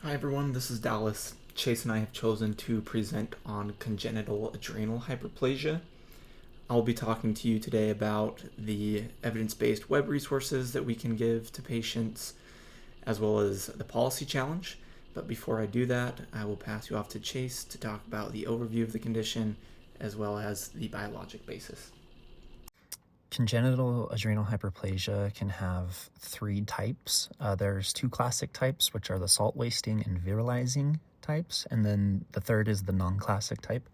Hi everyone, this is Dallas. Chase and I have chosen to present on congenital adrenal hyperplasia. I'll be talking to you today about the evidence-based web resources that we can give to patients, as well as the policy challenge. But before I do that, I will pass you off to Chase to talk about the overview of the condition, as well as the biologic basis. Congenital adrenal hyperplasia can have three types. There's two classic types, which are the salt-wasting and virilizing types, and then the third is the non-classic type.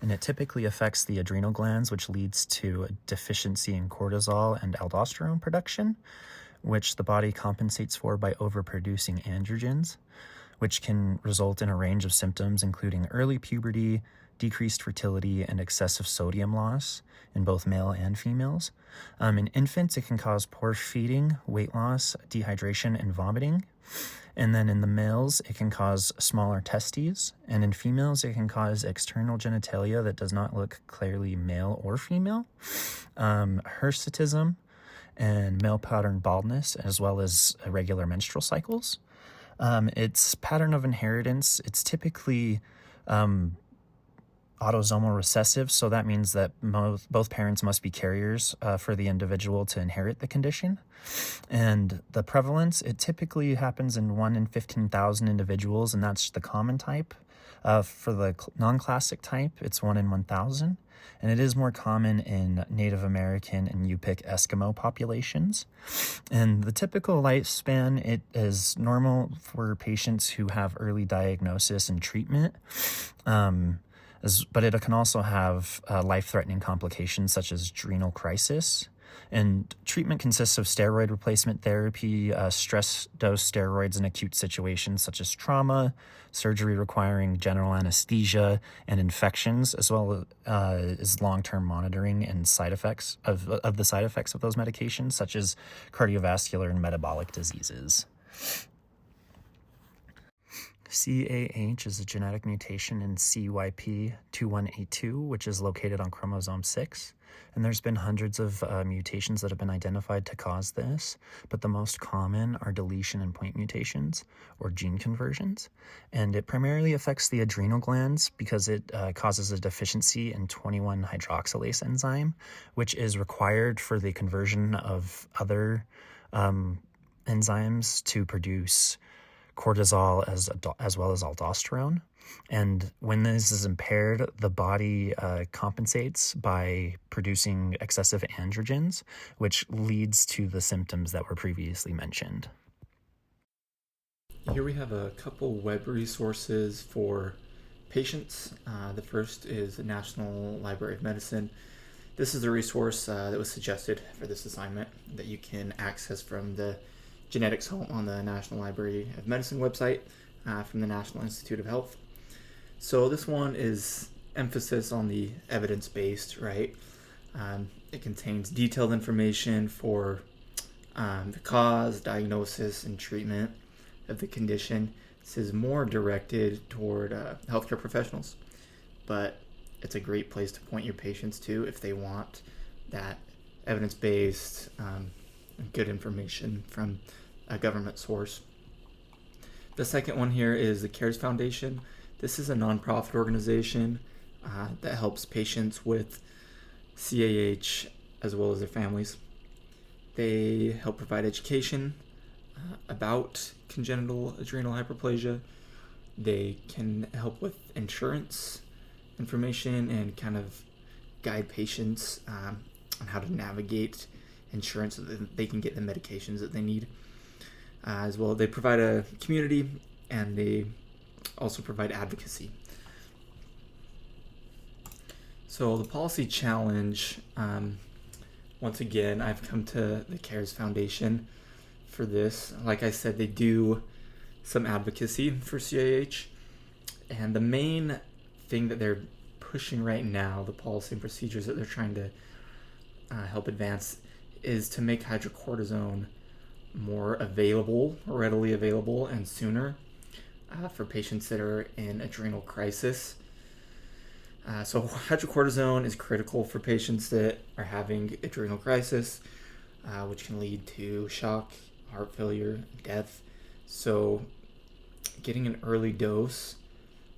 And it typically affects the adrenal glands, which leads to a deficiency in cortisol and aldosterone production, which the body compensates for by overproducing androgens, which can result in a range of symptoms, including early puberty, decreased fertility, and excessive sodium loss in both male and females. In infants, it can cause poor feeding, weight loss, dehydration, and vomiting. And then in the males, it can cause smaller testes. And in females, it can cause external genitalia that does not look clearly male or female, hirsutism, and male pattern baldness, as well as irregular menstrual cycles. Its pattern of inheritance, it's typically autosomal recessive, so that means that both parents must be carriers for the individual to inherit the condition. And the prevalence, it typically happens in 1 in 15,000 individuals, and that's the common type. For the non-classic type, it's 1 in 1,000, and it is more common in Native American and Yupik Eskimo populations. And the typical lifespan, it is normal for patients who have early diagnosis and treatment. But it can also have life-threatening complications such as adrenal crisis. And treatment consists of steroid replacement therapy, stress dose steroids in acute situations such as trauma, surgery requiring general anesthesia, and infections, as well as long-term monitoring and side effects of the side effects of those medications, such as cardiovascular and metabolic diseases. CAH is a genetic mutation in CYP21A2, which is located on chromosome 6. And there's been hundreds of mutations that have been identified to cause this, but the most common are deletion and point mutations, or gene conversions. And it primarily affects the adrenal glands because it causes a deficiency in 21-hydroxylase enzyme, which is required for the conversion of other enzymes to produce cortisol as well as aldosterone. And when this is impaired, the body compensates by producing excessive androgens, which leads to the symptoms that were previously mentioned. Here we have a couple web resources for patients. The first is the National Library of Medicine. This is a resource that was suggested for this assignment that you can access from the Genetics Home on the National Library of Medicine website from the National Institute of Health. So this one is emphasis on the evidence-based, right? It contains detailed information for the cause, diagnosis, and treatment of the condition. This is more directed toward healthcare professionals, but it's a great place to point your patients to if they want that evidence-based good information from a government source. The second one here is the CARES Foundation. This is a nonprofit organization that helps patients with CAH as well as their families. They help provide education about congenital adrenal hyperplasia. They can help with insurance information and kind of guide patients on how to navigate insurance so that they can get the medications that they need. As well, they provide a community and they also provide advocacy. So the policy challenge, once again, I've come to the CARES Foundation for this. Like I said, they do some advocacy for CAH, and the main thing that they're pushing right now, the policy and procedures that they're trying to help advance, is to make hydrocortisone more available, readily available, and sooner for patients that are in adrenal crisis. So hydrocortisone is critical for patients that are having adrenal crisis, which can lead to shock, heart failure, death. So getting an early dose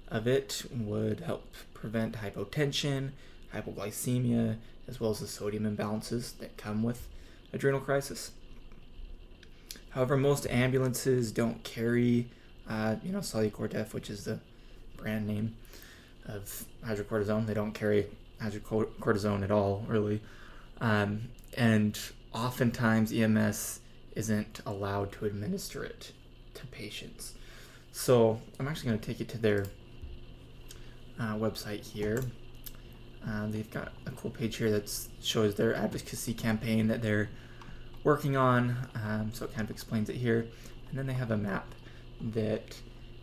of it would help prevent hypotension, hypoglycemia, as well as the sodium imbalances that come with adrenal crisis. However, most ambulances don't carry, Solucortef, which is the brand name of hydrocortisone. They don't carry hydrocortisone at all, really. And oftentimes EMS isn't allowed to administer it to patients. So I'm actually going to take you to their website here. They've got a cool page here that shows their advocacy campaign that they're working on. So it kind of explains it here. And then they have a map that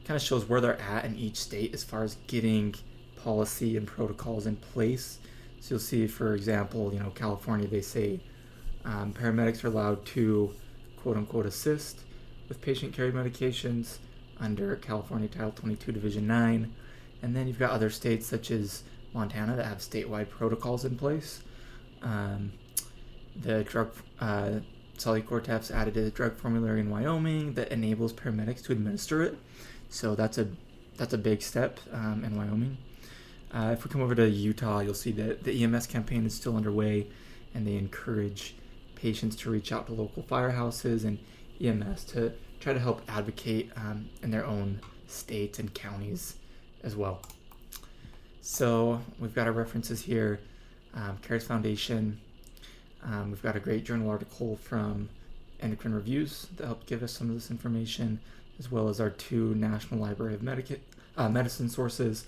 kind of shows where they're at in each state as far as getting policy and protocols in place. So you'll see, for example, California, they say paramedics are allowed to quote unquote assist with patient carried medications under California Title 22 Division 9. And then you've got other states such as Montana that have statewide protocols in place. The drug Solucortef's added to the drug formulary in Wyoming that enables paramedics to administer it. So that's a big step in Wyoming. If we come over to Utah, you'll see that the EMS campaign is still underway, and they encourage patients to reach out to local firehouses and EMS to try to help advocate in their own states and counties as well. So we've got our references here, CARES Foundation. We've got a great journal article from Endocrine Reviews that helped give us some of this information, as well as our 2 National Library of Medicine sources,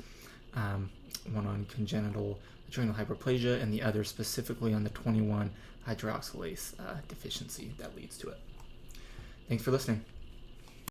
one on congenital adrenal hyperplasia and the other specifically on the 21 hydroxylase deficiency that leads to it. Thanks for listening.